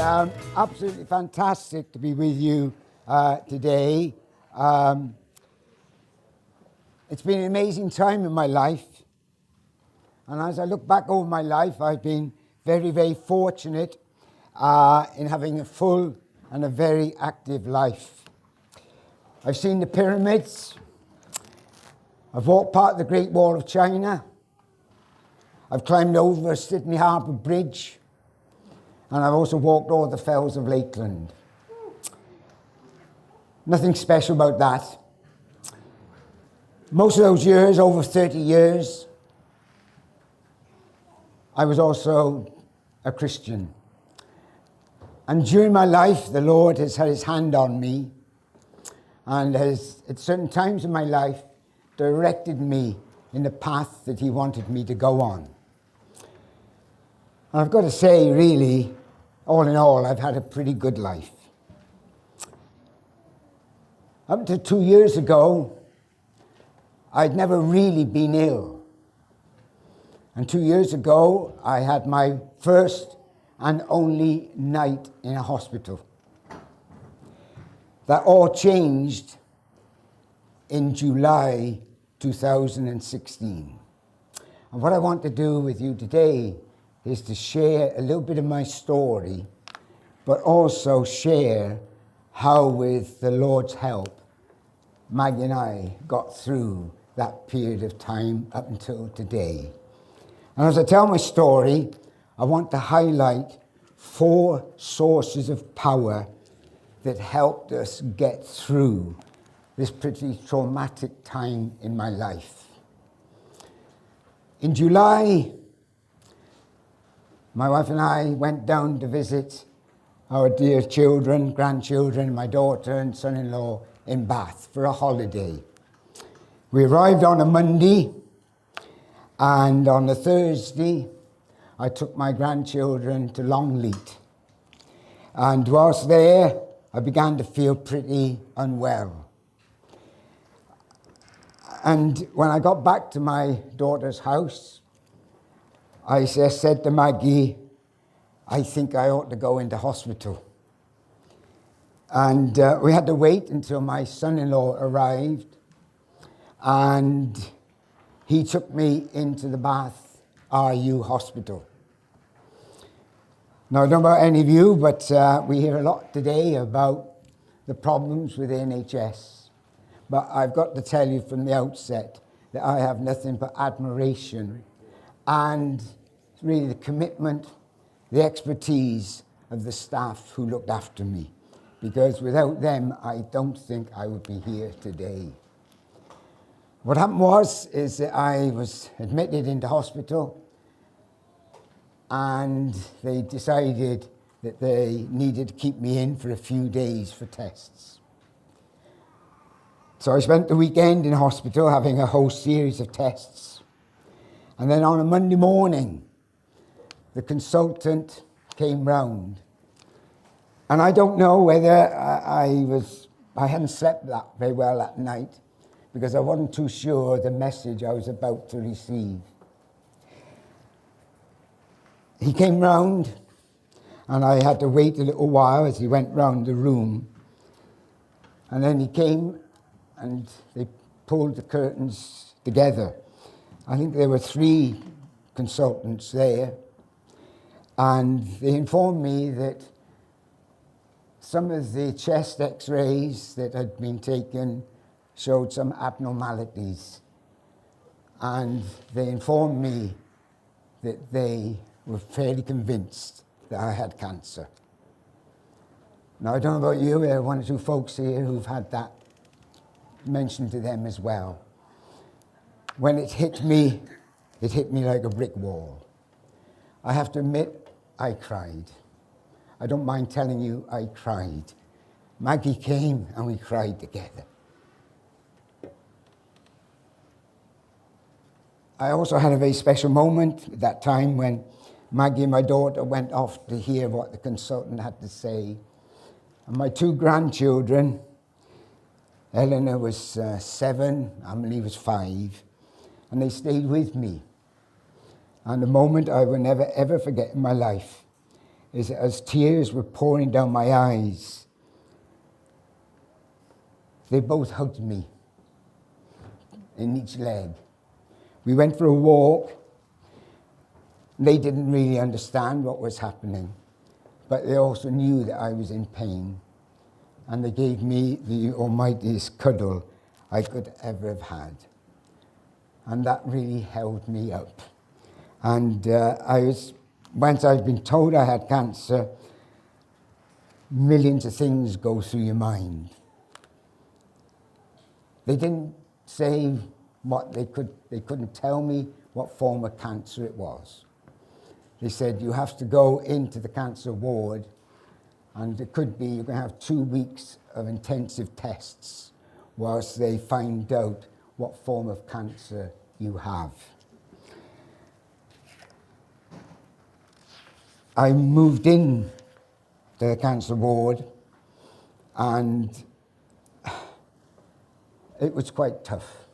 Absolutely fantastic to be with you today. It's been an amazing time in my life. And as I look back over my life, I've been very, very fortunate in having a full and a very active life. I've seen the pyramids. I've walked part of the Great Wall of China. I've climbed over Sydney Harbour Bridge. And I've also walked all the fells of Lakeland. Nothing special about that. Most of those years, over 30 years, I was also a Christian. And during my life, the Lord has had his hand on me and has, at certain times in my life, directed me in the path that he wanted me to go on. And I've got to say, really, all in all, I've had a pretty good life. Up to 2 years ago, I'd never really been ill. And 2 years ago, I had my first and only night in a hospital. That all changed in July 2016. And what I want to do with you today is to share a little bit of my story, but also share how, with the Lord's help, Maggie and I got through that period of time up until today. And as I tell my story, I want to highlight 4 sources of power that helped us get through this pretty traumatic time in my life. In July, my wife and I went down to visit our dear children, grandchildren, my daughter and son-in-law in Bath for a holiday. We arrived on a Monday, and on a Thursday, I took my grandchildren to Longleat. And whilst there, I began to feel pretty unwell. And when I got back to my daughter's house, I just said to Maggie, I think I ought to go into hospital. And we had to wait until my son-in-law arrived, and he took me into the Bath RU hospital. Now, I don't know about any of you, but we hear a lot today about the problems with the NHS. But I've got to tell you from the outset that I have nothing but admiration and really the commitment, the expertise of the staff who looked after me. Because without them, I don't think I would be here today. What happened is that I was admitted into hospital, and they decided that they needed to keep me in for a few days for tests. So I spent the weekend in hospital having a whole series of tests. And then on a Monday morning, the consultant came round. And I don't know whether I hadn't slept that very well that night, because I wasn't too sure the message I was about to receive. He came round, and I had to wait a little while as he went round the room. And then he came, and they pulled the curtains together. I think there were 3 consultants there, and they informed me that some of the chest x-rays that had been taken showed some abnormalities. And they informed me that they were fairly convinced that I had cancer. Now, I don't know about you, there are 1 or 2 folks here who've had that mentioned to them as well. When it hit me like a brick wall. I have to admit, I cried. I don't mind telling you, I cried. Maggie came and we cried together. I also had a very special moment at that time when Maggie, my daughter, went off to hear what the consultant had to say. And my 2 grandchildren, Eleanor was 7, Emily was 5, and they stayed with me. And a moment I will never ever forget in my life is that as tears were pouring down my eyes, they both hugged me in each leg. We went for a walk. They didn't really understand what was happening, but they also knew that I was in pain. And they gave me the almightiest cuddle I could ever have had. And that really held me up. And once I'd been told I had cancer, millions of things go through your mind. They didn't say what they couldn't tell me what form of cancer it was. They said, you have to go into the cancer ward, and it could be you're going to have 2 weeks of intensive tests whilst they find out what form of cancer you have. I moved in to the cancer ward, and it was quite tough.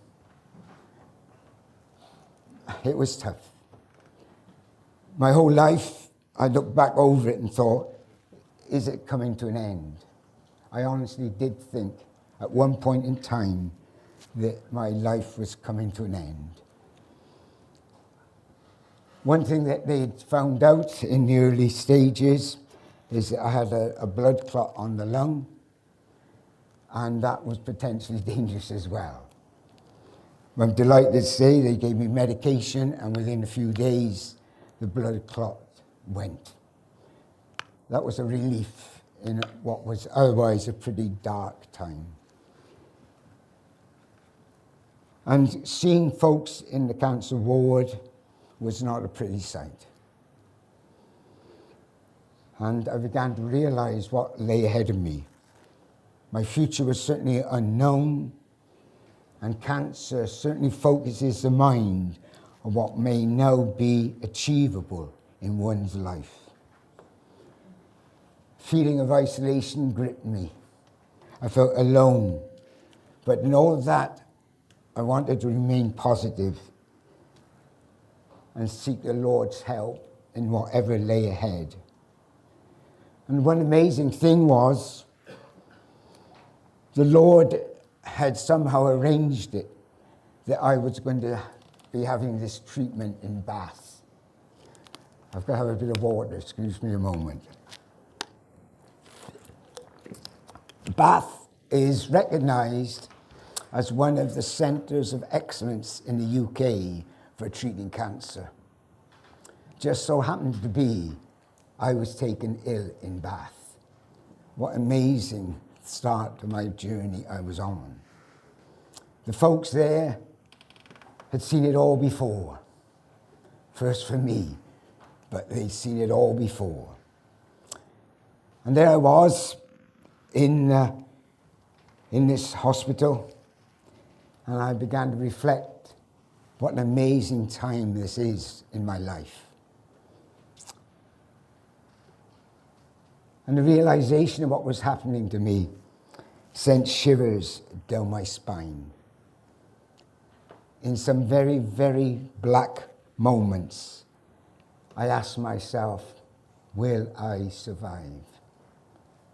It was tough. My whole life, I looked back over it and thought, is it coming to an end? I honestly did think at one point in time that my life was coming to an end. One thing that they'd found out in the early stages is that I had a blood clot on the lung, and that was potentially dangerous as well. I'm delighted to say they gave me medication, and within a few days, the blood clot went. That was a relief in what was otherwise a pretty dark time. And seeing folks in the cancer ward was not a pretty sight. And I began to realize what lay ahead of me. My future was certainly unknown, and cancer certainly focuses the mind on what may now be achievable in one's life. Feeling of isolation gripped me. I felt alone. But in all of that, I wanted to remain positive and seek the Lord's help in whatever lay ahead. And one amazing thing was, the Lord had somehow arranged it that I was going to be having this treatment in Bath. I've got to have a bit of water, excuse me a moment. Bath is recognised as one of the centres of excellence in the UK for treating cancer. Just so happened to be, I was taken ill in Bath. What amazing start to my journey I was on. The folks there had seen it all before. First for me, but they'd seen it all before. And there I was in this hospital, and I began to reflect what an amazing time this is in my life. And the realization of what was happening to me sent shivers down my spine. In some very, very black moments, I asked myself, will I survive?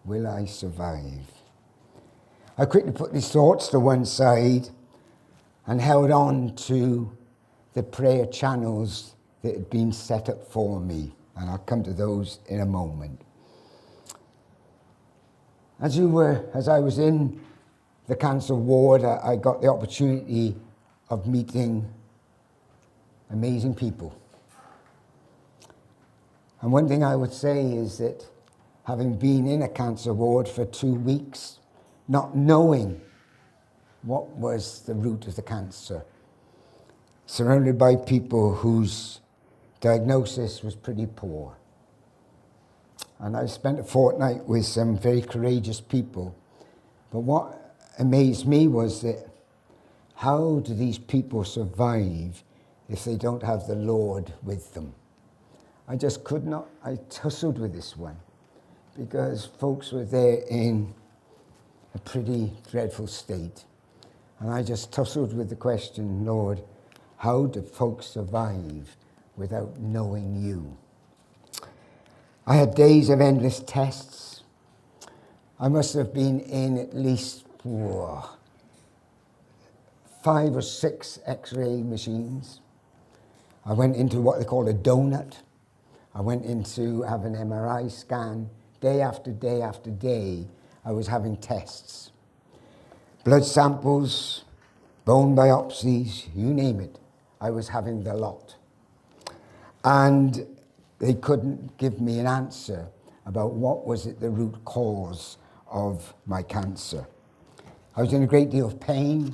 Will I survive? I quickly put these thoughts to one side and held on to the prayer channels that had been set up for me. And I'll come to those in a moment. As I was in the cancer ward, I got the opportunity of meeting amazing people. And one thing I would say is that having been in a cancer ward for 2 weeks, not knowing what was the root of the cancer, surrounded by people whose diagnosis was pretty poor. And I spent a fortnight with some very courageous people. But what amazed me was that how do these people survive if they don't have the Lord with them? I just could not. I tussled with this one because folks were there in a pretty dreadful state. And I just tussled with the question, Lord, how do folks survive without knowing you? I had days of endless tests. I must have been in at least 5 or 6 X-ray machines. I went into what they call a donut. I went in to have an MRI scan. Day after day after day, I was having tests. Blood samples, bone biopsies, you name it. I was having the lot. And they couldn't give me an answer about what was the root cause of my cancer. I was in a great deal of pain.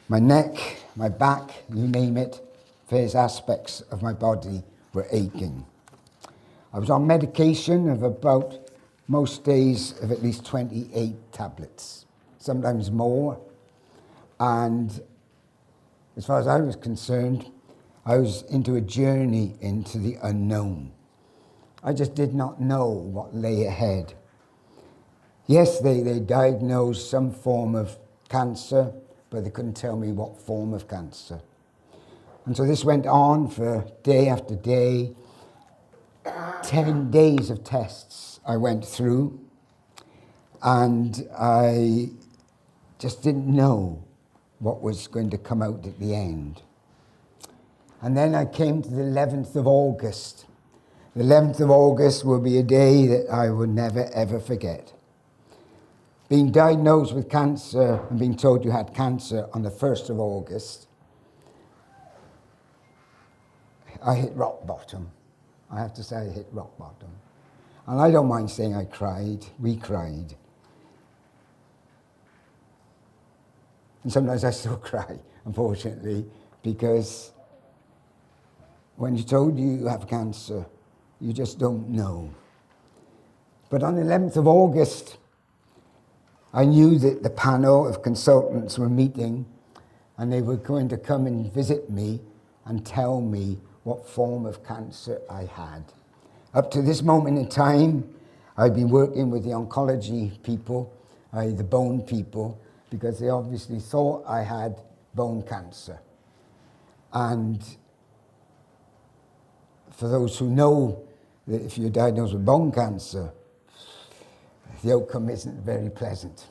My neck, my back, you name it, various aspects of my body were aching. I was on medication of about, most days, of at least 28 tablets, sometimes more. And as far as I was concerned, I was into a journey into the unknown. I just did not know what lay ahead. Yes, they diagnosed some form of cancer, but they couldn't tell me what form of cancer. And so this went on for day after day. 10 days of tests I went through, and I just didn't know what was going to come out at the end. And then I came to the 11th of August. The 11th of August will be a day that I will never, ever forget. Being diagnosed with cancer and being told you had cancer on the 1st of August, I hit rock bottom. I have to say I hit rock bottom. And I don't mind saying I cried. We cried. And sometimes I still cry, unfortunately, because when you're told you have cancer, you just don't know. But on the 11th of August, I knew that the panel of consultants were meeting, and they were going to come and visit me and tell me what form of cancer I had. Up to this moment in time, I'd been working with the oncology people, the bone people, because they obviously thought I had bone cancer. And for those who know that if you're diagnosed with bone cancer, the outcome isn't very pleasant.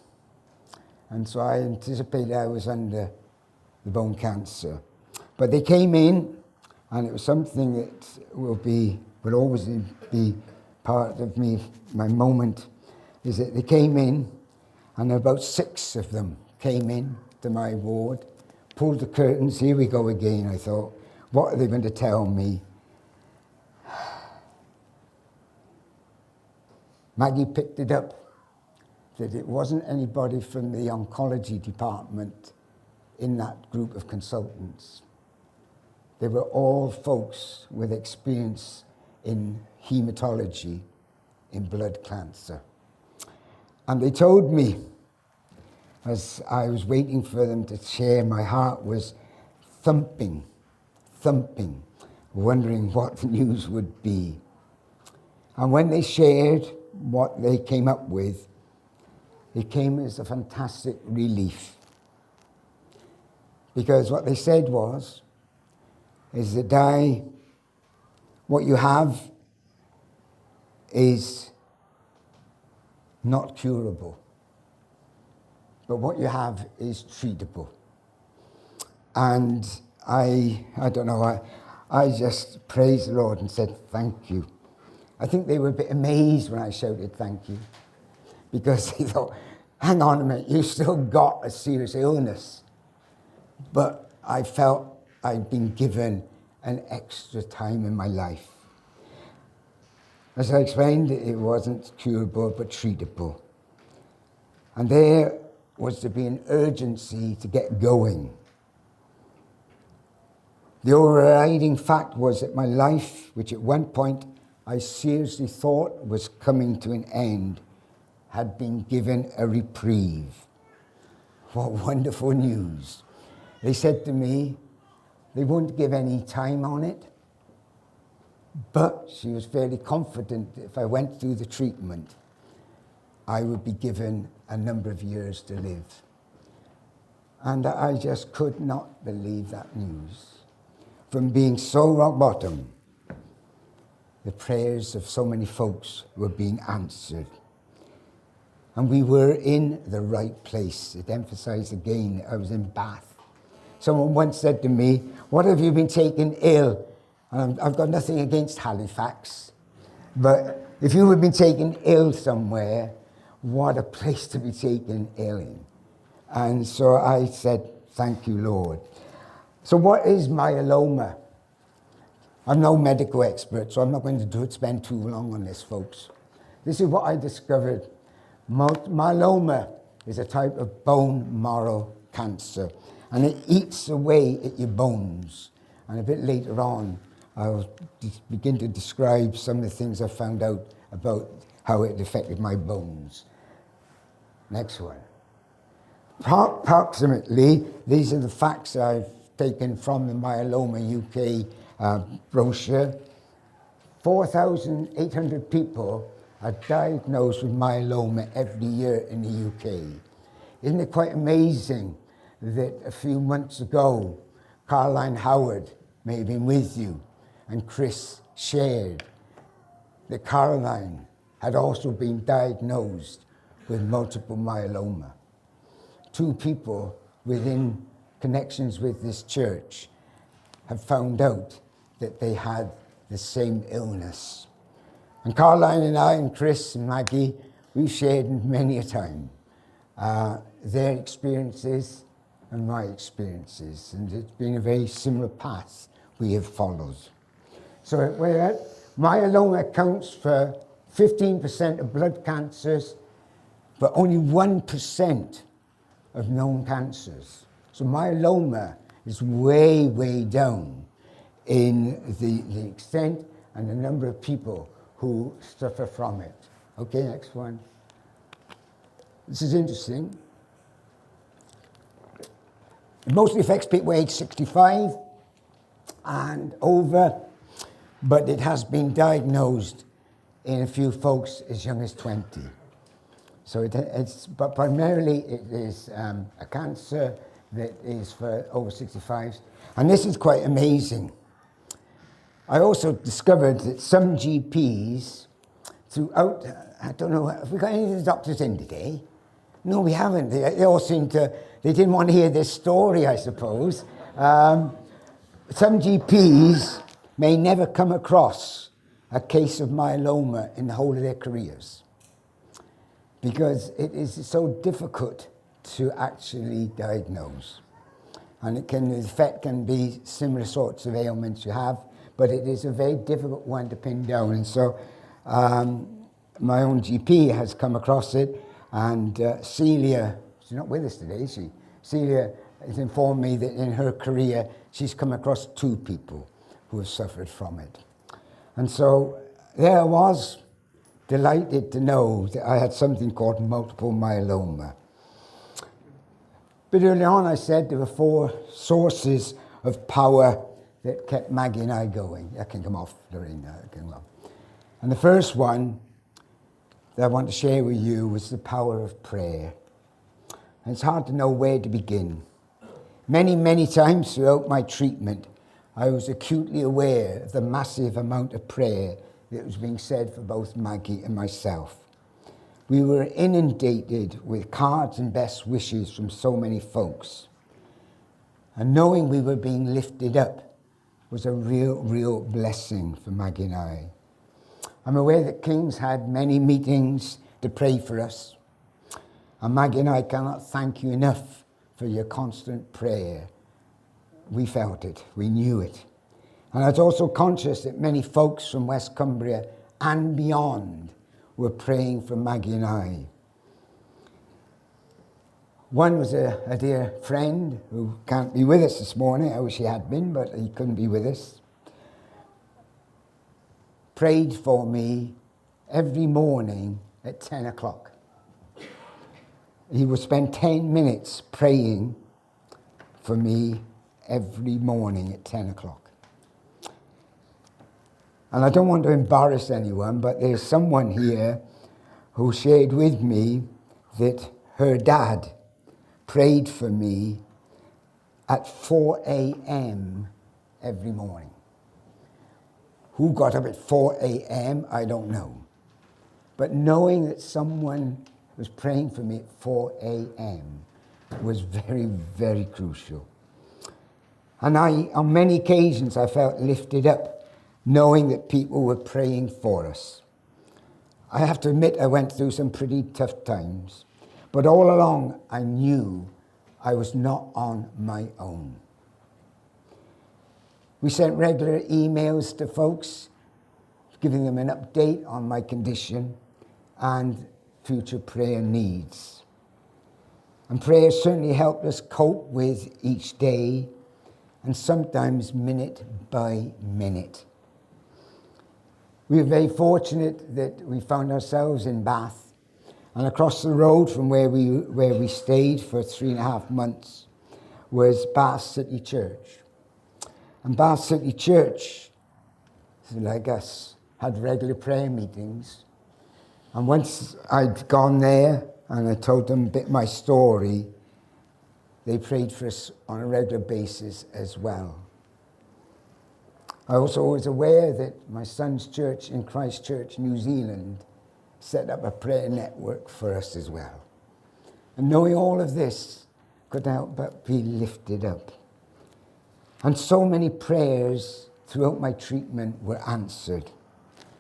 And so I anticipated I was under the bone cancer. But they came in, and it was something that will always be part of me, my moment, is that they came in, and about 6 of them came in to my ward, pulled the curtains, here we go again, I thought, what are they going to tell me? Maggie picked it up, that it wasn't anybody from the oncology department in that group of consultants. They were all folks with experience in hematology, in blood cancer. And they told me, as I was waiting for them to share, my heart was thumping, wondering what the news would be. And when they shared what they came up with, it came as a fantastic relief. Because what they said is that what you have is not curable, but what you have is treatable. And I don't know, I just praised the Lord and said, thank you. I think they were a bit amazed when I shouted thank you, because they thought, hang on a minute, you still got a serious illness. But I felt I'd been given an extra time in my life. As I explained, it wasn't curable, but treatable. And there was to be an urgency to get going. The overriding fact was that my life, which at one point I seriously thought was coming to an end, had been given a reprieve. What wonderful news. They said to me, they wouldn't give any time on it, but she was fairly confident that if I went through the treatment, I would be given a number of years to live. And I just could not believe that news. From being so rock bottom, the prayers of so many folks were being answered. And we were in the right place. It emphasized again that I was in Bath. Someone once said to me, "What have you been taken ill?" And I've got nothing against Halifax, but if you had been taken ill somewhere, what a place to be taken ill in. And so I said, "Thank you, Lord." So what is myeloma? I'm no medical expert, so I'm not going to spend too long on this, folks. This is what I discovered. Myeloma is a type of bone marrow cancer, and it eats away at your bones. And a bit later on, I'll begin to describe some of the things I found out about how it affected my bones. Next one. Approximately, these are the facts I've taken from the Myeloma UK brochure. 4,800 people are diagnosed with myeloma every year in the UK. Isn't it quite amazing that a few months ago, Caroline Howard may have been with you, and Chris shared that Caroline had also been diagnosed with multiple myeloma. Two people within connections with this church have found out that they had the same illness. And Caroline and I and Chris and Maggie, we've shared many a time their experiences and my experiences, and it's been a very similar path we have followed. So myeloma accounts for 15% of blood cancers, but only 1% of known cancers. So myeloma is way, way down in the extent and the number of people who suffer from it. Okay, next one. This is interesting. It mostly affects people aged 65 and over, but it has been diagnosed in a few folks as young as 20. So but primarily it is a cancer that is for over 65s. And this is quite amazing. I also discovered that some GPs throughout, I don't know, have we got any of the doctors in today? No, we haven't. They all seem to, they didn't want to hear this story, I suppose. Some GPs may never come across a case of myeloma in the whole of their careers, because it is so difficult to actually diagnose. And the effect can be similar sorts of ailments you have, but it is a very difficult one to pin down. And so my own GP has come across it, and Celia, she's not with us today, is she? Celia has informed me that in her career, she's come across 2 people who have suffered from it. And so there I was, delighted to know that I had something called multiple myeloma. But early on I said there were 4 sources of power that kept Maggie and I going. That can come off, Lorraine, that can come off. And the first one that I want to share with you was the power of prayer. And it's hard to know where to begin. Many, many times throughout my treatment, I was acutely aware of the massive amount of prayer that was being said for both Maggie and myself. We were inundated with cards and best wishes from so many folks. And knowing we were being lifted up was a real, real blessing for Maggie and I. I'm aware that King's had many meetings to pray for us. And Maggie and I cannot thank you enough for your constant prayer. We felt it, we knew it. And I was also conscious that many folks from West Cumbria and beyond were praying for Maggie and I. One was a dear friend who can't be with us this morning. I wish he had been, but he couldn't be with us. Prayed for me every morning at 10 o'clock. He would spend 10 minutes praying for me every morning at 10 o'clock. And I don't want to embarrass anyone, but there's someone here who shared with me that her dad prayed for me at 4 a.m. every morning. Who got up at 4 a.m., I don't know. But knowing that someone was praying for me at 4 a.m. was very, very crucial. And on many occasions, I felt lifted up, knowing that people were praying for us. I have to admit, I went through some pretty tough times. But all along, I knew I was not on my own. We sent regular emails to folks, giving them an update on my condition and future prayer needs. And prayer certainly helped us cope with each day, and sometimes minute by minute. We were very fortunate that we found ourselves in Bath, and across the road from where we stayed for 3.5 months was Bath City Church. And Bath City Church, like us, had regular prayer meetings. And once I'd gone there and I told them a bit my story, they prayed for us on a regular basis as well. I also was aware that my son's church in Christchurch, New Zealand, set up a prayer network for us as well. And knowing all of this couldn't help but be lifted up. And so many prayers throughout my treatment were answered.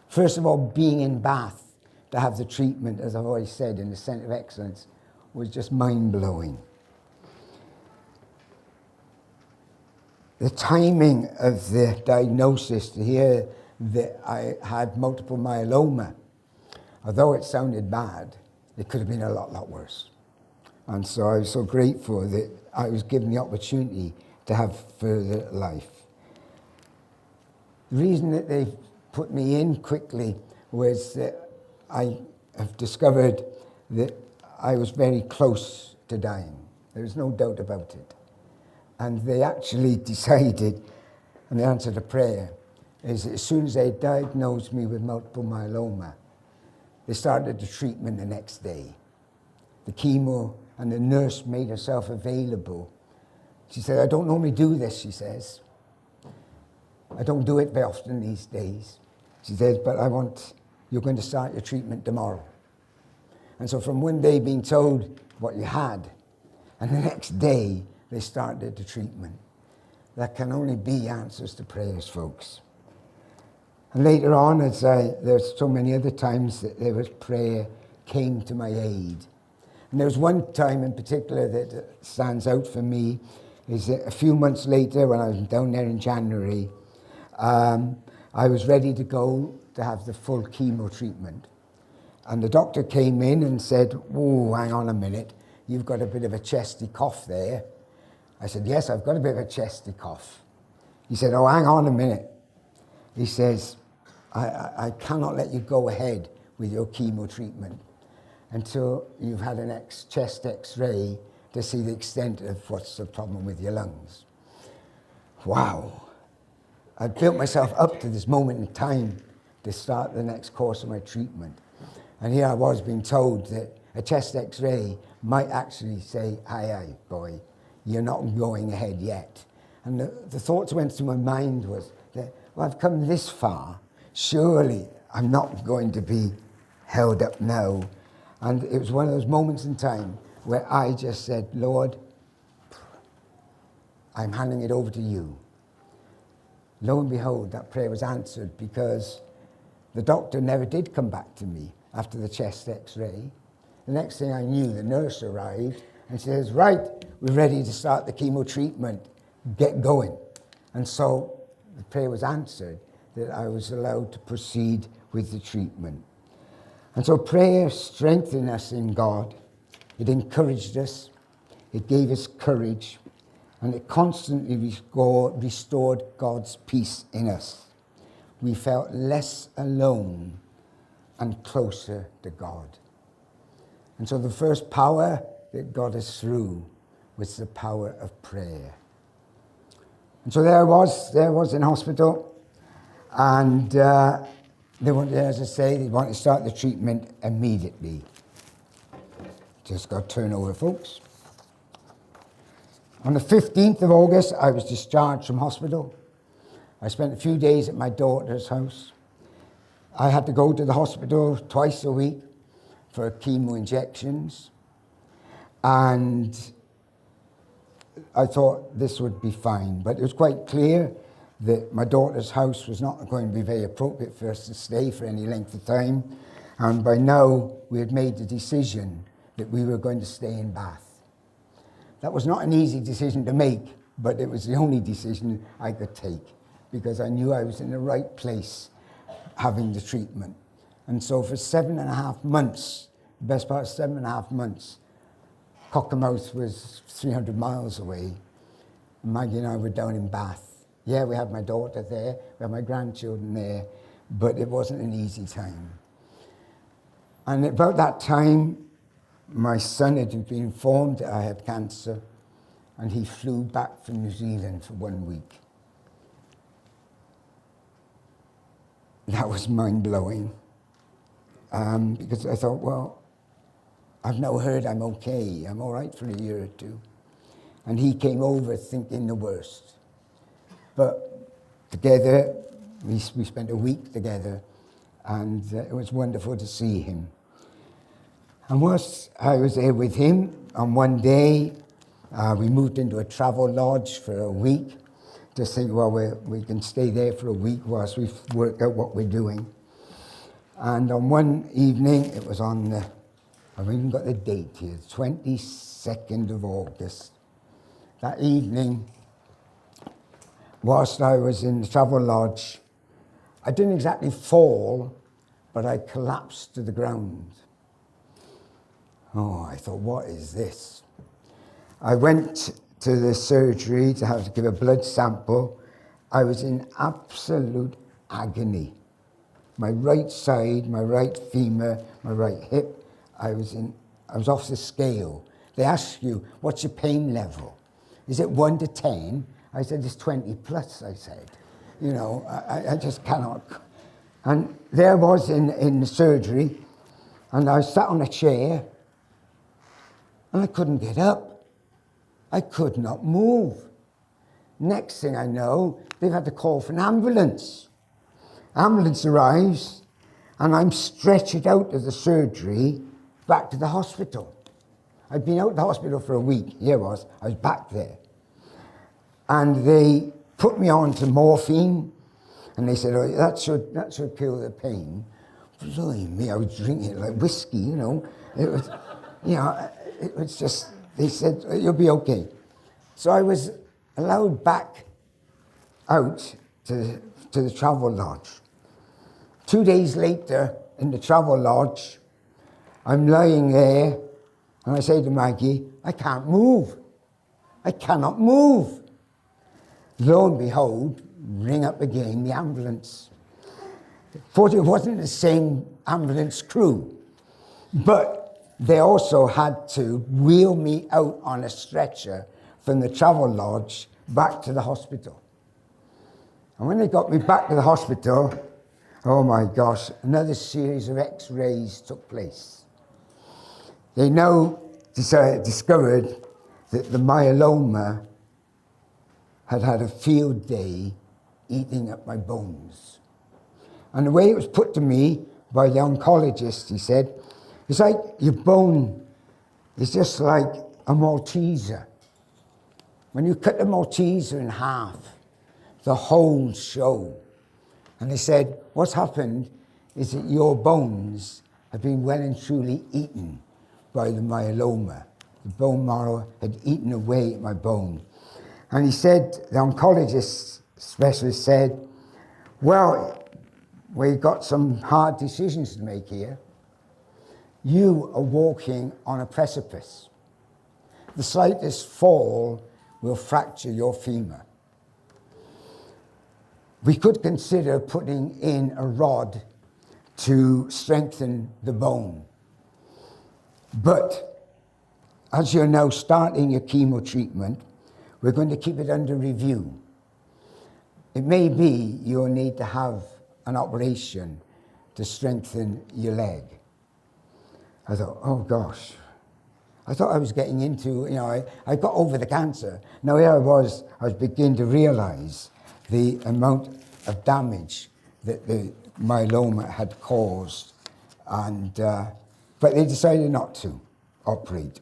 First of all, being in Bath to have the treatment, as I've always said, in the Centre of Excellence, was just mind-blowing. The timing of the diagnosis, to hear that I had multiple myeloma, although it sounded bad, it could have been a lot worse. And so I was so grateful that I was given the opportunity to have further life. The reason that they put me in quickly was that I have discovered that I was very close to dying. There was no doubt about it. And they actually decided, and the answer to prayer is that as soon as they diagnosed me with multiple myeloma, they started the treatment the next day. The chemo, and the nurse made herself available. She said, I don't normally do this, she says. I don't do it very often these days. She says, but you're going to start your treatment tomorrow. And so from one day being told what you had, and the next day they started the treatment. That can only be answers to prayers, folks. And later on, there's so many other times that there was prayer came to my aid. And there was one time in particular that stands out for me, is that a few months later, when I was down there in January, I was ready to go to have the full chemo treatment. And the doctor came in and said, oh, hang on a minute, you've got a bit of a chesty cough there. I said, yes, I've got a bit of a chesty cough. He said, oh, hang on a minute. He says, I cannot let you go ahead with your chemo treatment until you've had an chest x-ray to see the extent of what's the problem with your lungs. Wow. I'd built myself up to this moment in time to start the next course of my treatment. And here I was being told that a chest x-ray might actually say, aye, boy, you're not going ahead yet. And the thoughts went through my mind was that, well, I've come this far, surely I'm not going to be held up now. And it was one of those moments in time where I just said, Lord, I'm handing it over to you. Lo and behold, that prayer was answered, because the doctor never did come back to me after the chest x-ray. The next thing I knew, the nurse arrived and says, right, we're ready to start the chemo treatment. Get going. And so the prayer was answered that I was allowed to proceed with the treatment. And so prayer strengthened us in God. It encouraged us. It gave us courage. And it constantly restored God's peace in us. We felt less alone and closer to God. And so the first power that got us through was the power of prayer. And so there I was in hospital, and they wanted, as I say, they wanted to start the treatment immediately. Just got turned over, folks. On the 15th of August, I was discharged from hospital, I spent a few days at my daughter's house. I had to go to the hospital twice a week for chemo injections. And I thought this would be fine, but it was quite clear that my daughter's house was not going to be very appropriate for us to stay for any length of time. And by now, we had made the decision that we were going to stay in Bath. That was not an easy decision to make, but it was the only decision I could take, because I knew I was in the right place having the treatment. And so for 7.5 months, the best part of 7.5 months, Cockermouth was 300 miles away. Maggie and I were down in Bath. Yeah, we had my daughter there, we had my grandchildren there, but it wasn't an easy time. And about that time, my son had been informed that I had cancer, and he flew back from New Zealand for 1 week. That was mind-blowing, because I thought, well, I've now heard I'm okay, I'm all right for a year or two. And he came over thinking the worst. But together, we spent a week together, and it was wonderful to see him. And whilst I was there with him, on one day, we moved into a travel lodge for a week, just think, well, we can stay there for a week whilst we work out what we're doing. And on one evening, it was on the, I've even got the date here, 22nd of August. That evening, whilst I was in the travel lodge, I didn't exactly fall, but I collapsed to the ground. Oh, I thought, what is this? I went to the surgery to have to give a blood sample. I was in absolute agony. My right side, my right femur, my right hip, I was off the scale. They ask you, what's your pain level? Is it 1 to 10? I said, it's 20 plus, I said. You know, I just cannot. And there I was in the surgery, and I sat on a chair, and I couldn't get up. I could not move. Next thing I know, they've had to call for an ambulance. Ambulance arrives, and I'm stretched out of the surgery back to the hospital. I'd been out of the hospital for a week. Here I was back there. And they put me on to morphine, and they said, oh, that should kill the pain. Blimey, I was drinking it like whiskey, you know. It was, you know, it was just, they said, you'll be okay. So I was allowed back out to the travel lodge. 2 days later, in the travel lodge, I'm lying there, and I say to Maggie, I can't move. I cannot move. Lo and behold, ring up again the ambulance. Thought it wasn't the same ambulance crew, but they also had to wheel me out on a stretcher from the travel lodge back to the hospital. And when they got me back to the hospital, oh my gosh, another series of x-rays took place. They now discovered that the myeloma had had a field day eating up my bones. And the way it was put to me by the oncologist, he said, it's like your bone is just like a Malteser. When you cut a Malteser in half, the holes show. And they said, what's happened is that your bones have been well and truly eaten by the myeloma. The bone marrow had eaten away at my bone. And he said, the oncologist specialist said, well, we've got some hard decisions to make here. You are walking on a precipice. The slightest fall will fracture your femur. We could consider putting in a rod to strengthen the bone. But as you're now starting your chemo treatment, we're going to keep it under review. It may be you'll need to have an operation to strengthen your leg. I thought, oh gosh. I thought I was getting into, you know, I got over the cancer. Now here I was beginning to realize the amount of damage that the myeloma had caused. And, but they decided not to operate.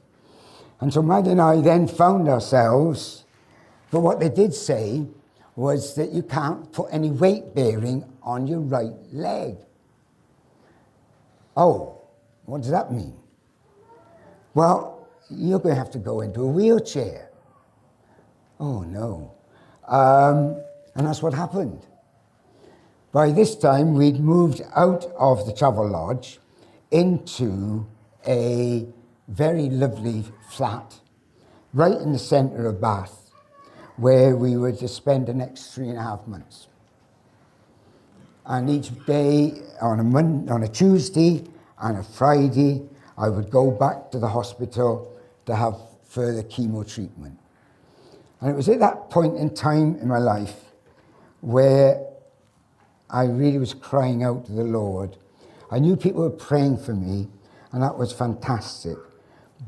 And so Maggie and I then found ourselves, but what they did say was that you can't put any weight bearing on your right leg. Oh, what does that mean? Well, you're going to have to go into a wheelchair. Oh, no. And that's what happened. By this time, we'd moved out of the travel lodge into a very lovely flat right in the centre of Bath, where we were to spend the next 3.5 months. And each day, on a Tuesday and a Friday, I would go back to the hospital to have further chemo treatment. And it was at that point in time in my life where I really was crying out to the Lord. I knew people were praying for me, and that was fantastic.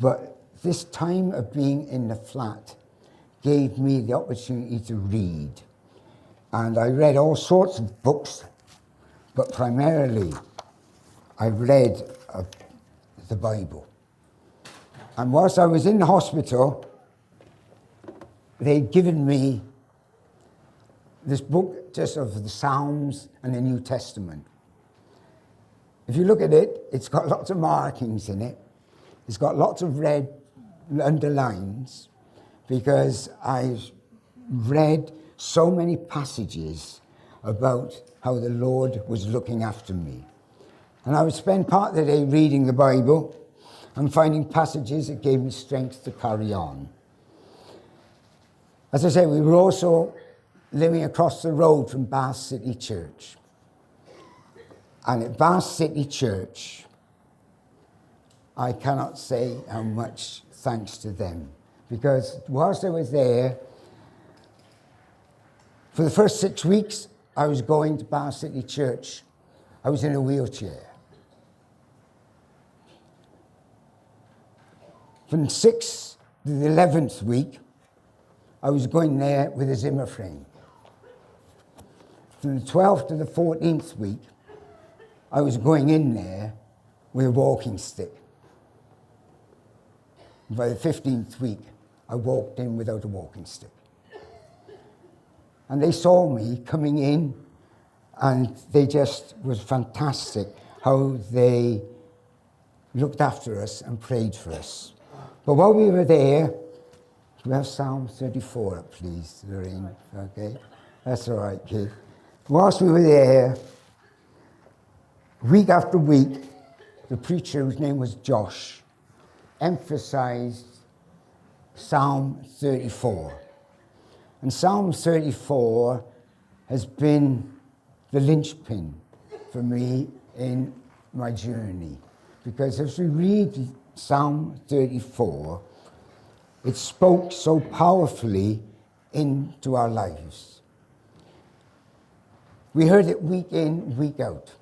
But this time of being in the flat gave me the opportunity to read. And I read all sorts of books, but primarily I read the Bible. And whilst I was in the hospital, they'd given me this book just of the Psalms and the New Testament. If you look at it, it's got lots of markings in it. It's got lots of red underlines because I've read so many passages about how the Lord was looking after me. And I would spend part of the day reading the Bible and finding passages that gave me strength to carry on. As I say, we were also living across the road from Bath City Church. And at Bath City Church, I cannot say how much thanks to them. Because whilst I was there, for the first 6 weeks, I was going to Bath City Church. I was in a wheelchair. From 6th to the 11th week, I was going there with a Zimmer frame. From the 12th to the 14th week, I was going in there with a walking stick. And by the 15th week, I walked in without a walking stick. And they saw me coming in, and they just was fantastic how they looked after us and prayed for us. But while we were there, do we have Psalm 34 up, please, Lorraine? Okay, that's all right, kid. Whilst we were there, week after week, the preacher, whose name was Josh, emphasized Psalm 34. And Psalm 34 has been the linchpin for me in my journey. Because as we read Psalm 34, it spoke so powerfully into our lives. We heard it week in, week out.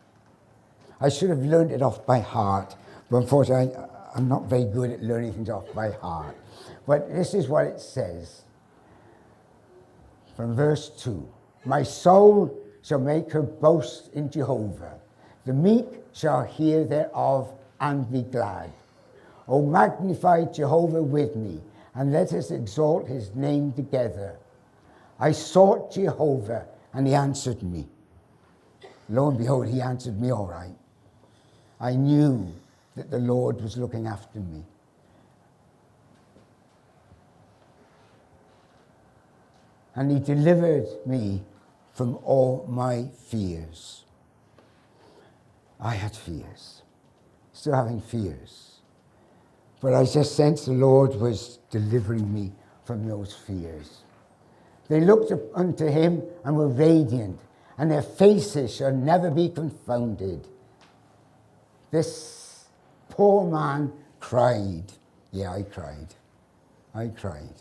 I should have learned it off by heart, but unfortunately, I'm not very good at learning things off by heart. But this is what it says from verse 2. My soul shall make her boast in Jehovah. The meek shall hear thereof and be glad. O magnify Jehovah with me, and let us exalt his name together. I sought Jehovah, and he answered me. Lo and behold, he answered me all right. I knew that the Lord was looking after me. And he delivered me from all my fears. I had fears, still having fears. But I just sensed the Lord was delivering me from those fears. They looked up unto him and were radiant, and their faces shall never be confounded. This poor man cried. Yeah, I cried. I cried.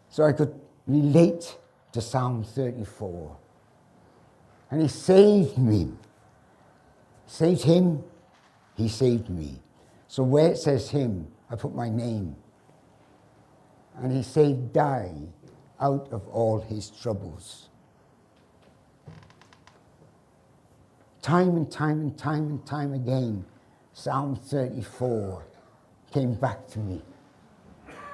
So I could relate to Psalm 34. And he saved me. Saved him, he saved me. So where it says him, I put my name. And he saved out of all his troubles. Time and time and time and time again, Psalm 34 came back to me.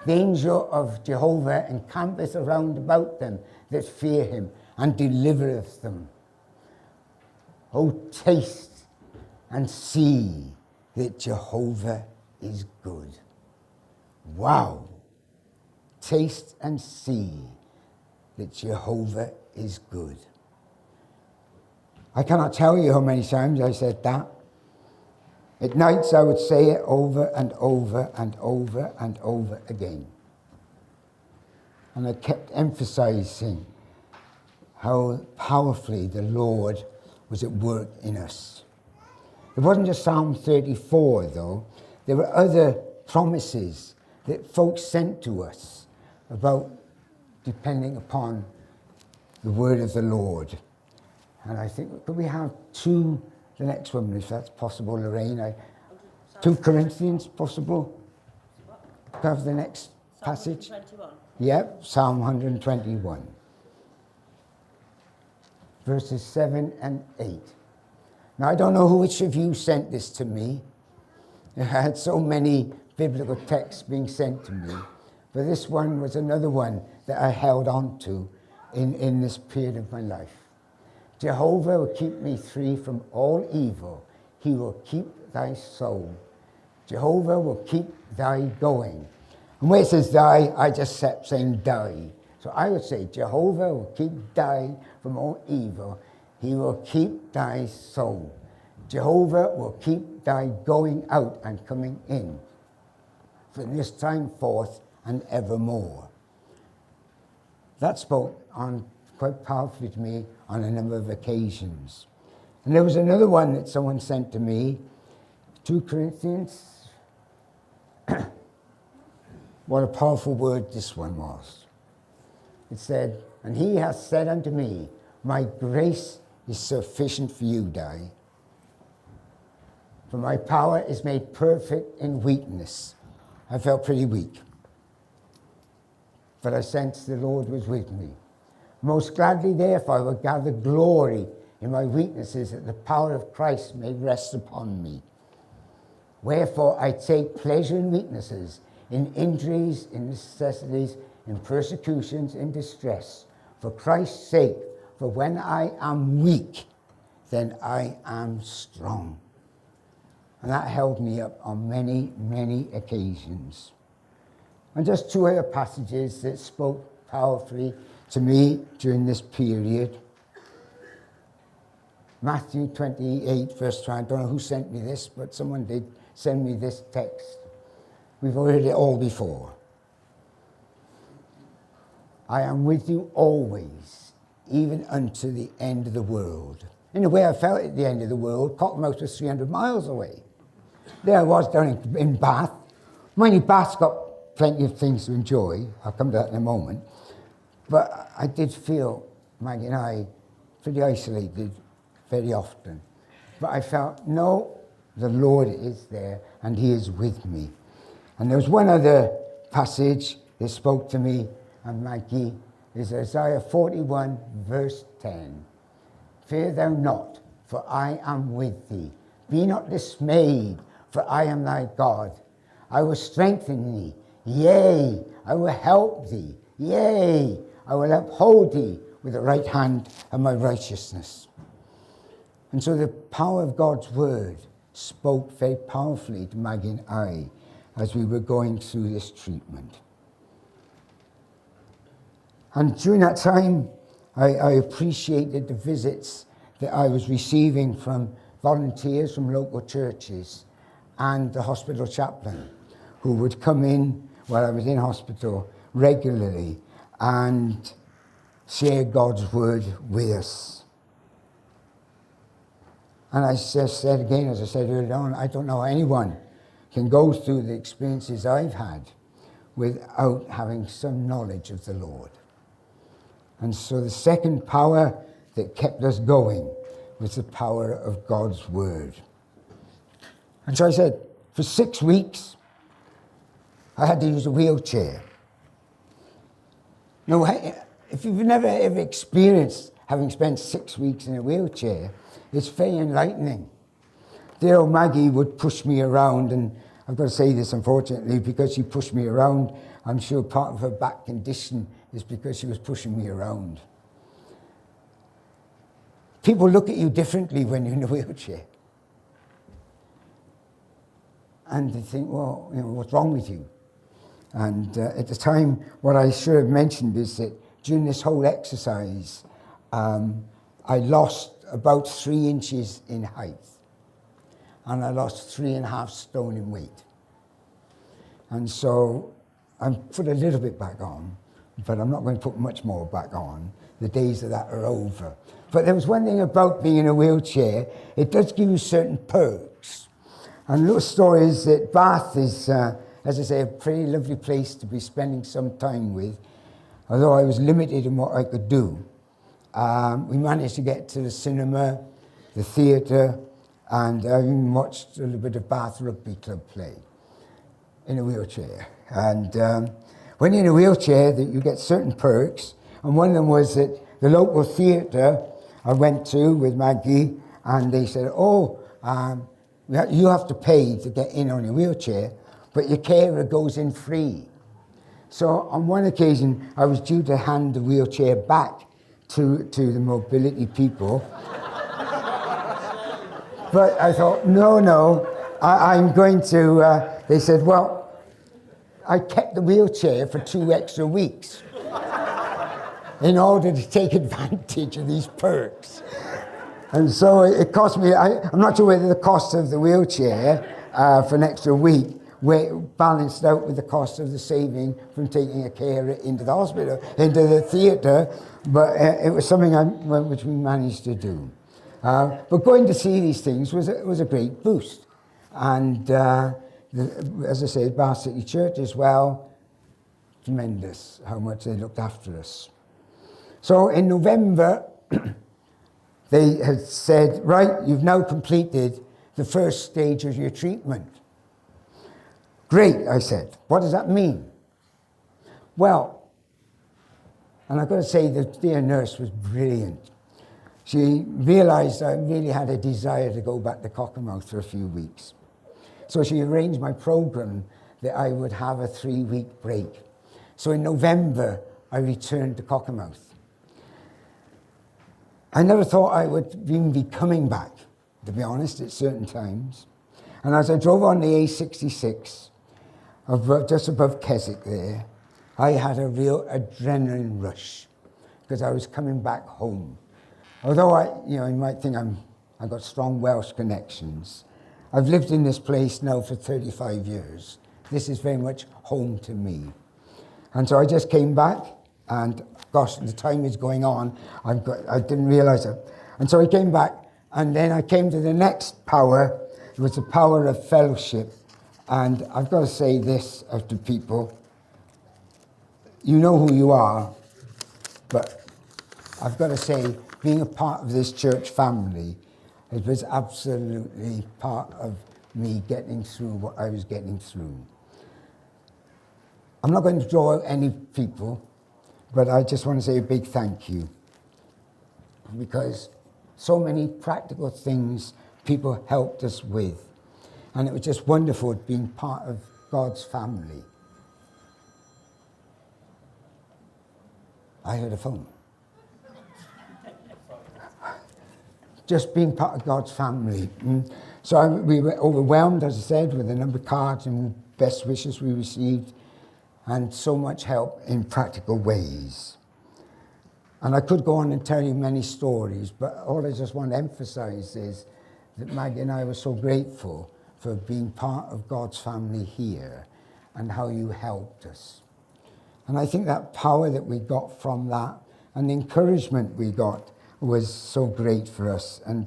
The angel of Jehovah encampeth around about them that fear him, and delivereth them. O taste and see that Jehovah is good. Wow. Taste and see that Jehovah is good. I cannot tell you how many times I said that. At nights I would say it over and over and over and over again. And I kept emphasizing how powerfully the Lord was at work in us. It wasn't just Psalm 34, though. There were other promises that folks sent to us about depending upon the word of the Lord. And I think, could we have the next one, if that's possible, Lorraine? 2 Corinthians, possible? Could I have the next passage? 121. Yep, Psalm 121. Verses 7 and 8. Now, I don't know which of you sent this to me. I had so many biblical texts being sent to me, but this one was another one that I held on to in this period of my life. Jehovah will keep me free from all evil. He will keep thy soul. Jehovah will keep thy going. And where it says thy, I just kept saying thy. So I would say, Jehovah will keep thy from all evil. He will keep thy soul. Jehovah will keep thy going out and coming in from this time forth and evermore. That spoke on quite powerfully to me on a number of occasions. And there was another one that someone sent to me, 2 Corinthians. What a powerful word this one was. It said, and he has said unto me, my grace is sufficient for you, Di. For my power is made perfect in weakness. I felt pretty weak, but I sensed the Lord was with me. Most gladly, therefore, I will gather glory in my weaknesses, that the power of Christ may rest upon me. Wherefore I take pleasure in weaknesses, in injuries, in necessities, in persecutions, in distress, for Christ's sake. For when I am weak, then I am strong. And that held me up on many, many occasions. And just 2 other passages that spoke powerfully to me during this period. Matthew 28, verse 20. I don't know who sent me this, but someone did send me this text. We've heard it all before. I am with you always, even unto the end of the world. In a way, I felt at the end of the world. Cockermouth was 300 miles away. There I was down in Bath. Mind you, Bath's got plenty of things to enjoy. I'll come to that in a moment. But I did feel, Maggie and I, pretty isolated very often. But I felt, no, the Lord is there and he is with me. And there was one other passage that spoke to me and Maggie, is Isaiah 41, verse 10. Fear thou not, for I am with thee. Be not dismayed, for I am thy God. I will strengthen thee. Yea, I will help thee. Yea, I will uphold thee with the right hand of my righteousness. And so the power of God's word spoke very powerfully to Maggie and I as we were going through this treatment. And during that time, I appreciated the visits that I was receiving from volunteers from local churches and the hospital chaplain, who would come in while I was in hospital regularly and share God's word with us. And I just said again, as I said earlier on, I don't know anyone can go through the experiences I've had without having some knowledge of the Lord. And so the second power that kept us going was the power of God's word. And so I said, for 6 weeks, I had to use a wheelchair. No, if you've never ever experienced having spent 6 weeks in a wheelchair, it's very enlightening. Dear old Maggie would push me around, and I've got to say this, unfortunately, because she pushed me around, I'm sure part of her back condition is because she was pushing me around. People look at you differently when you're in a wheelchair. And they think, well, you know, what's wrong with you? And at the time, what I should have mentioned is that during this whole exercise, I lost about 3 inches in height. And I lost 3.5 stone in weight. And so I put a little bit back on, but I'm not going to put much more back on. The days of that are over. But there was one thing about being in a wheelchair, it does give you certain perks. And a little story is that Bath is, as I say, a pretty lovely place to be spending some time with. Although I was limited in what I could do. We managed to get to the cinema, the theatre, and I even watched a little bit of Bath Rugby Club play in a wheelchair. And when you're in a wheelchair, you get certain perks. And one of them was that the local theatre I went to with Maggie, and they said, oh, you have to pay to get in on your wheelchair, but your carer goes in free. So on one occasion, I was due to hand the wheelchair back to the mobility people. But I thought, no, I'm going to, they said, well, I kept the wheelchair for 2 extra weeks in order to take advantage of these perks. And so it cost me, I'm not sure whether the cost of the wheelchair for an extra week balanced out with the cost of the saving from taking a carer into the hospital, into the theatre, but it was something which we managed to do. But going to see these things was a great boost. And as I say, Bath City Church as well, tremendous how much they looked after us. So in November, they had said, right, you've now completed the first stage of your treatment. Great, I said. What does that mean? Well, and I've got to say the dear nurse was brilliant. She realised I really had a desire to go back to Cockermouth for a few weeks. So she arranged my programme that I would have a 3-week break. So in November, I returned to Cockermouth. I never thought I would even be coming back, to be honest, at certain times. And as I drove on the A66, just above Keswick there, I had a real adrenaline rush because I was coming back home. Although you might think I've got strong Welsh connections. I've lived in this place now for 35 years. This is very much home to me. And so I just came back, and gosh, the time is going on. I didn't realise it. And so I came back, and then I came to the next power. It was the power of fellowship. And I've got to say this to people. You know who you are, but I've got to say, being a part of this church family, it was absolutely part of me getting through what I was getting through. I'm not going to draw out any people, but I just want to say a big thank you, because so many practical things people helped us with. And it was just wonderful being part of God's family. I heard a phone. Just being part of God's family. So we were overwhelmed, as I said, with the number of cards and best wishes we received, and so much help in practical ways. And I could go on and tell you many stories, but all I just want to emphasize is that Maggie and I were so grateful for being part of God's family here and how you helped us. And I think that power that we got from that and the encouragement we got was so great for us. And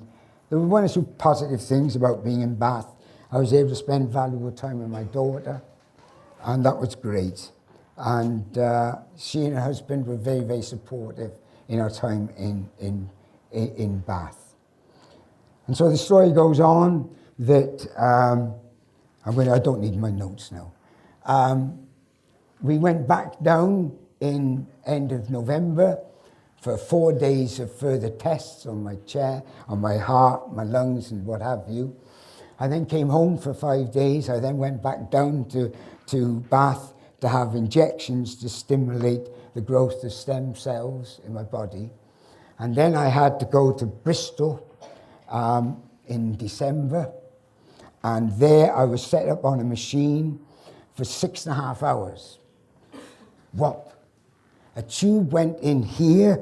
there were one or two positive things about being in Bath. I was able to spend valuable time with my daughter, and that was great. And she and her husband were very, very supportive in our time in Bath. And so the story goes on that, I don't need my notes now. We went back down in end of November for 4 days of further tests on my chair, on my heart, my lungs and what have you. I then came home for 5 days. I then went back down to Bath to have injections to stimulate the growth of stem cells in my body. And then I had to go to Bristol in December. And there I was set up on a machine for 6.5 hours. What? A tube went in here.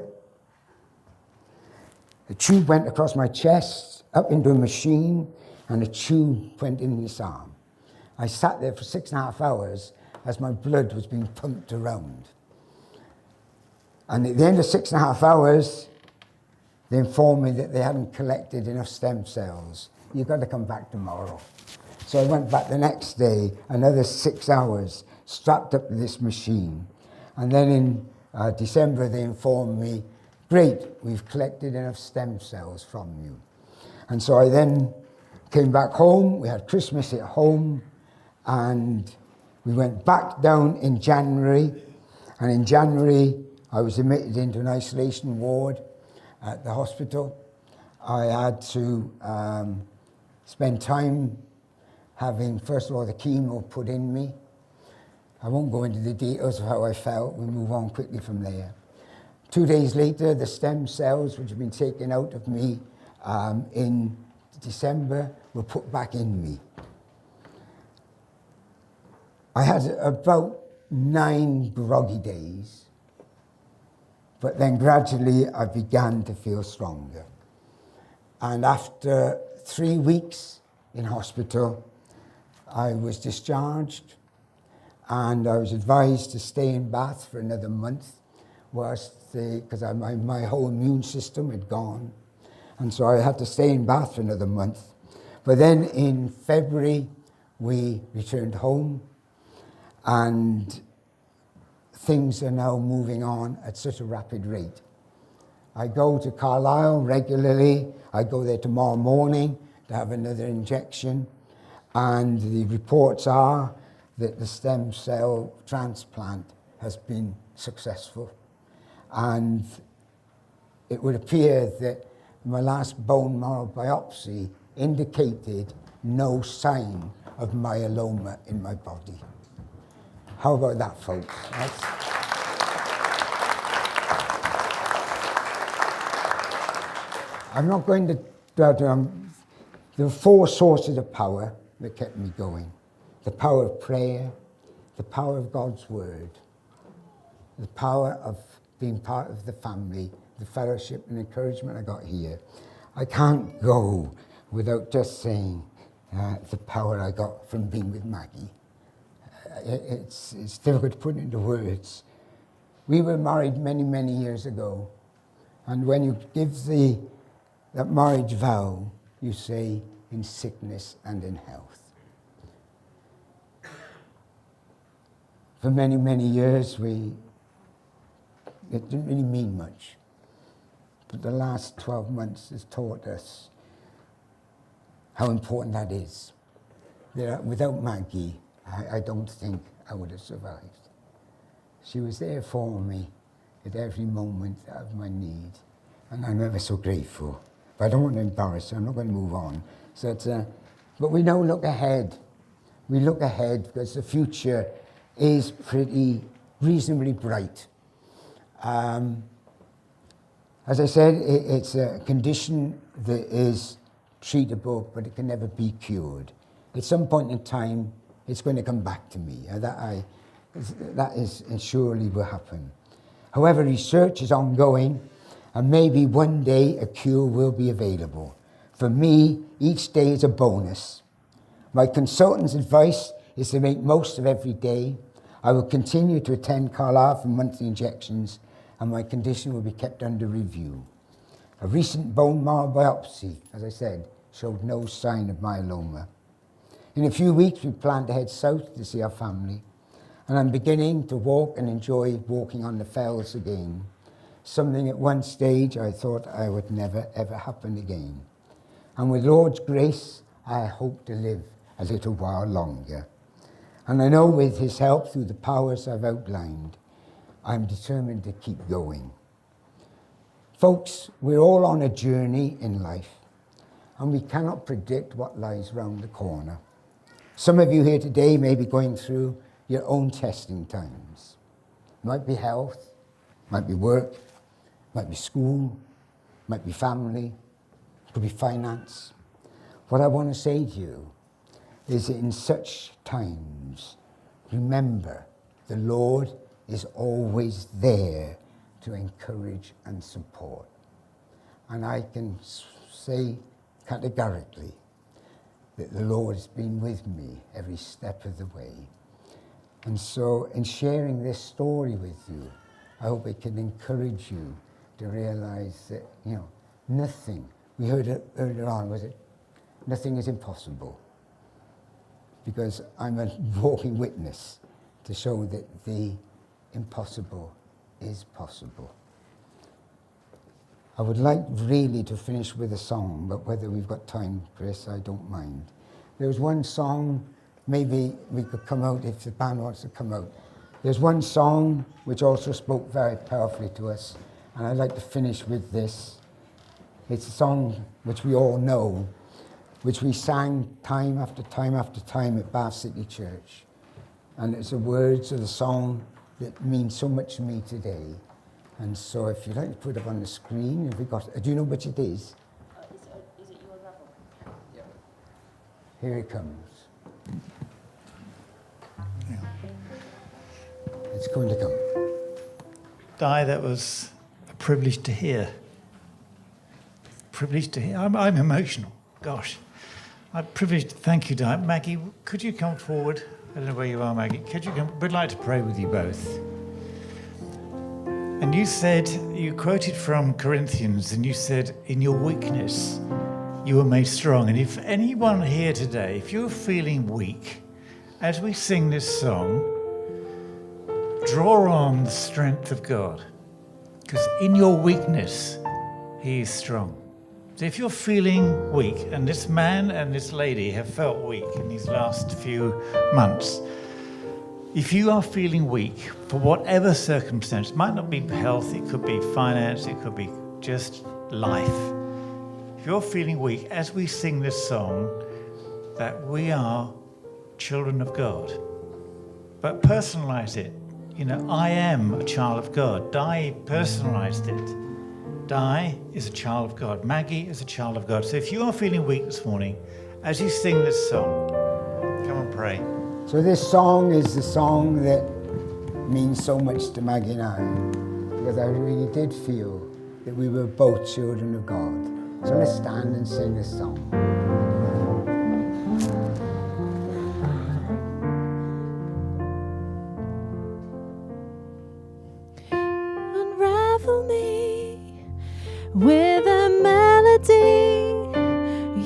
A tube went across my chest, up into a machine, and a tube went in this arm. I sat there for 6.5 hours as my blood was being pumped around. And at the end of 6.5 hours, they informed me that they hadn't collected enough stem cells. You've got to come back tomorrow. So I went back the next day, another 6 hours, strapped up to this machine. And then in December, they informed me, great, we've collected enough stem cells from you. And so I then came back home. We had Christmas at home, and we went back down in January. And in January, I was admitted into an isolation ward at the hospital. I had to spend time having, first of all, the chemo put in me. I won't go into the details of how I felt. We'll move on quickly from there. 2 days later, the stem cells, which had been taken out of me in December, were put back in me. I had about 9 groggy days, but then gradually I began to feel stronger. And after 3 weeks in hospital, I was discharged, and I was advised to stay in Bath for another month, because my whole immune system had gone. And so I had to stay in Bath for another month. But then in February, we returned home, and things are now moving on at such a rapid rate. I go to Carlisle regularly. I go there tomorrow morning to have another injection. And the reports are that the stem cell transplant has been successful. And it would appear that my last bone marrow biopsy indicated no sign of myeloma in my body. How about that, folks? I'm not going to there were 4 sources of power that kept me going. The power of prayer, the power of God's word, the power of being part of the family, the fellowship and encouragement I got here. I can't go without just saying the power I got from being with Maggie. It's difficult to put into words. We were married many, many years ago, and when you give that marriage vow, you say, in sickness and in health. For many, many years, it didn't really mean much. But the last 12 months has taught us how important that is. Without Maggie, I don't think I would have survived. She was there for me at every moment of my need, and I'm ever so grateful. But I don't want to embarrass her. I'm not going to move on. But we now look ahead. We look ahead because the future is pretty reasonably bright. As I said, it's a condition that is treatable, but it can never be cured. At some point in time, it's going to come back to me. That is surely will happen. However, research is ongoing, and maybe one day a cure will be available. For me, each day is a bonus. My consultant's advice is to make most of every day. I will continue to attend Carlisle for monthly injections, and my condition will be kept under review. A recent bone marrow biopsy, as I said, showed no sign of myeloma. In a few weeks, we plan to head south to see our family, and I'm beginning to walk and enjoy walking on the fells again, something at one stage I thought I would never, ever happen again. And with Lord's grace, I hope to live a little while longer. And I know with his help through the powers I've outlined, I'm determined to keep going. Folks, we're all on a journey in life, and we cannot predict what lies round the corner. Some of you here today may be going through your own testing times. It might be health, might be work, might be school, might be family, could be finance. What I want to say to you is that in such times, remember, the Lord is always there to encourage and support. And I can say categorically that the Lord has been with me every step of the way. And so in sharing this story with you, I hope it can encourage you to realize that, nothing, we heard it earlier on, was it? Nothing is impossible. Because I'm a walking witness to show that the impossible is possible. I would like really to finish with a song, but whether we've got time, Chris, I don't mind. There's one song, maybe we could come out if the band wants to come out. There's one song which also spoke very powerfully to us, and I'd like to finish with this. It's a song which we all know, which we sang time after time after time at Bath City Church. And it's the words of the song that mean so much to me today. And so if you'd like to put it up on the screen, do you know which it is? Is it your level? Yeah. Here it comes. Yeah. It's going to come. Di, that was a privilege to hear. Privilege to hear. I'm emotional. Gosh. I'm privileged. Thank you, Di. Maggie, could you come forward? I don't know where you are, Maggie. Could you come? We'd like to pray with you both. And you quoted from Corinthians, and you said, in your weakness, you were made strong. And if anyone here today, if you're feeling weak, as we sing this song, draw on the strength of God. Because in your weakness, He is strong. So if you're feeling weak, and this man and this lady have felt weak in these last few months, if you are feeling weak for whatever circumstance, it might not be health, it could be finance, it could be just life. If you're feeling weak, as we sing this song, that we are children of God. But personalize it. I am a child of God. Di personalized it. Di is a child of God. Maggie is a child of God. So if you are feeling weak this morning, as you sing this song, come and pray. So this song is the song that means so much to Maggie and I, because I really did feel that we were both children of God. So let's stand and sing this song. Unravel me with a melody.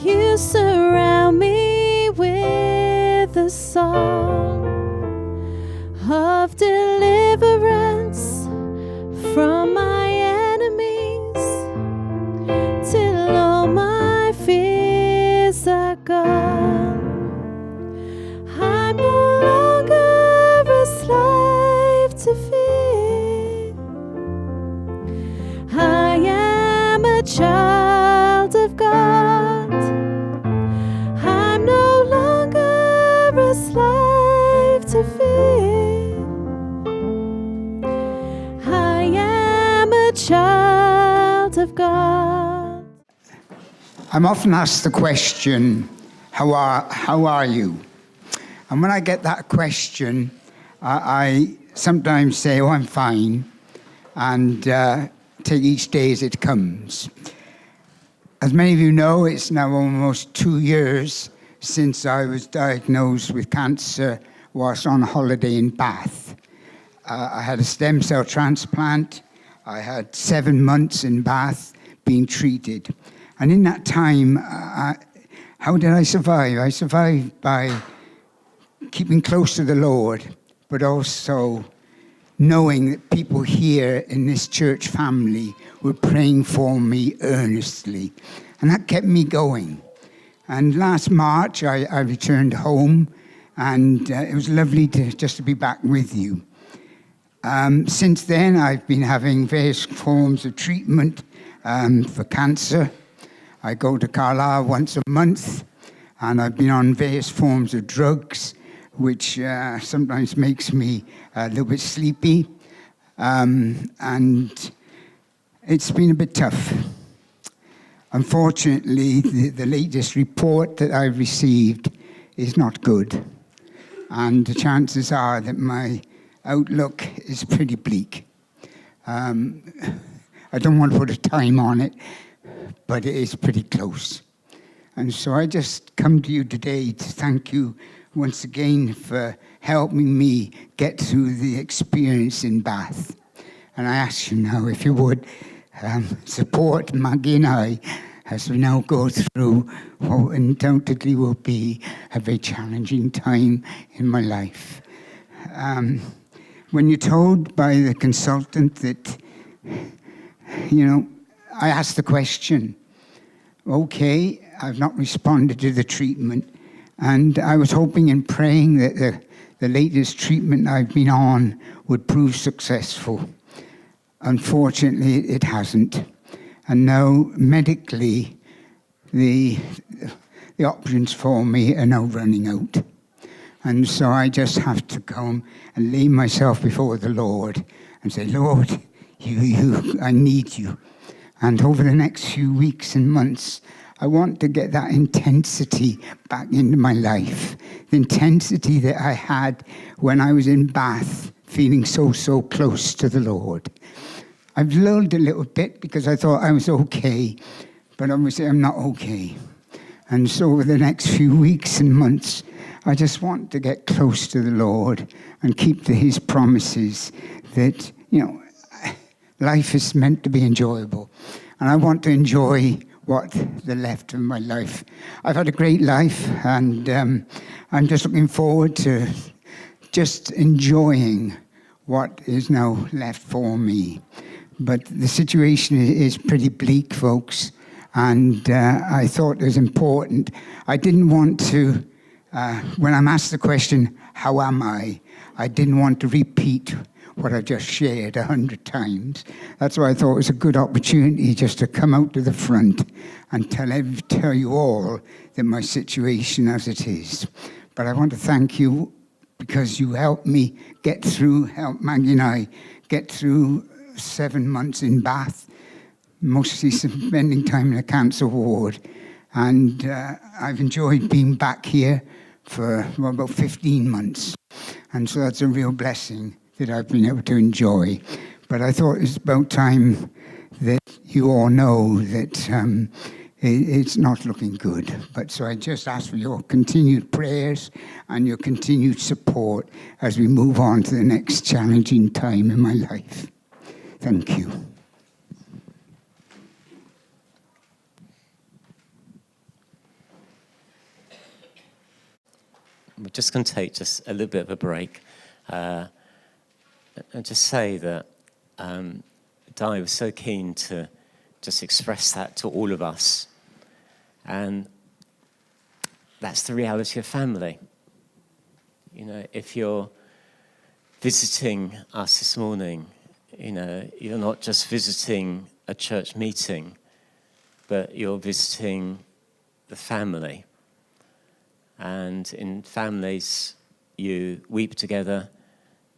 You surround me with a song of deliverance from my enemies, till all my fears are gone. I'm no longer a slave to fear. I am a child of God. I'm no longer a slave to fear. I am a child of God. I'm often asked the question, how are you? And when I get that question, I sometimes say, oh, I'm fine, and take each day as it comes. As many of you know, it's now almost 2 years since I was diagnosed with cancer whilst on holiday in Bath. I had a stem cell transplant. I had 7 months in Bath being treated. And in that time, how did I survive? I survived by keeping close to the Lord, but also knowing that people here in this church family were praying for me earnestly. And that kept me going. And last March, I returned home, and it was lovely to be back with you. Since then, I've been having various forms of treatment for cancer. I go to Carlisle once a month, and I've been on various forms of drugs, which sometimes makes me a little bit sleepy. And it's been a bit tough. Unfortunately, the latest report that I've received is not good. And the chances are that my outlook is pretty bleak. I don't want to put a time on it, but it is pretty close. And so I just come to you today to thank you once again for helping me get through the experience in Bath. And I ask you now if you would support Maggie and I as we now go through what undoubtedly will be a very challenging time in my life. When you're told by the consultant that, I asked the question, okay, I've not responded to the treatment, and I was hoping and praying that the latest treatment I've been on would prove successful. Unfortunately, it hasn't. And now, medically, the options for me are now running out. And so I just have to come and lay myself before the Lord and say, Lord, I need you. And over the next few weeks and months, I want to get that intensity back into my life. The intensity that I had when I was in Bath, feeling so close to the Lord. I've lulled a little bit because I thought I was okay, but obviously I'm not okay. And so over the next few weeks and months, I just want to get close to the Lord and keep to his promises that, life is meant to be enjoyable. And I want to enjoy what the left of my life. I've had a great life, and I'm just looking forward to just enjoying what is now left for me. But the situation is pretty bleak, folks, and I thought it was important. I didn't want to, when I'm asked the question, how am I didn't want to repeat what I just shared 100 times. That's why I thought it was a good opportunity just to come out to the front and tell you all that my situation as it is. But I want to thank you because you helped me help Maggie and I get through 7 months in Bath, mostly spending time in a cancer ward. And I've enjoyed being back here for about 15 months. And so that's a real blessing that I've been able to enjoy. But I thought it's about time that you all know that it's not looking good. But so I just ask for your continued prayers and your continued support as we move on to the next challenging time in my life. Thank you. We're just going to take just a little bit of a break and just say that Di was so keen to just express that to all of us. And that's the reality of family. If you're visiting us this morning, you're not just visiting a church meeting, but you're visiting the family. And in families, you weep together,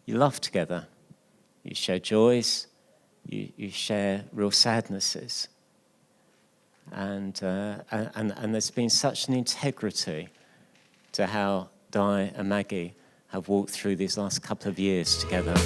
you laugh together, you share joys, you share real sadnesses. And there's been such an integrity to how Di and Maggie have walked through these last couple of years together.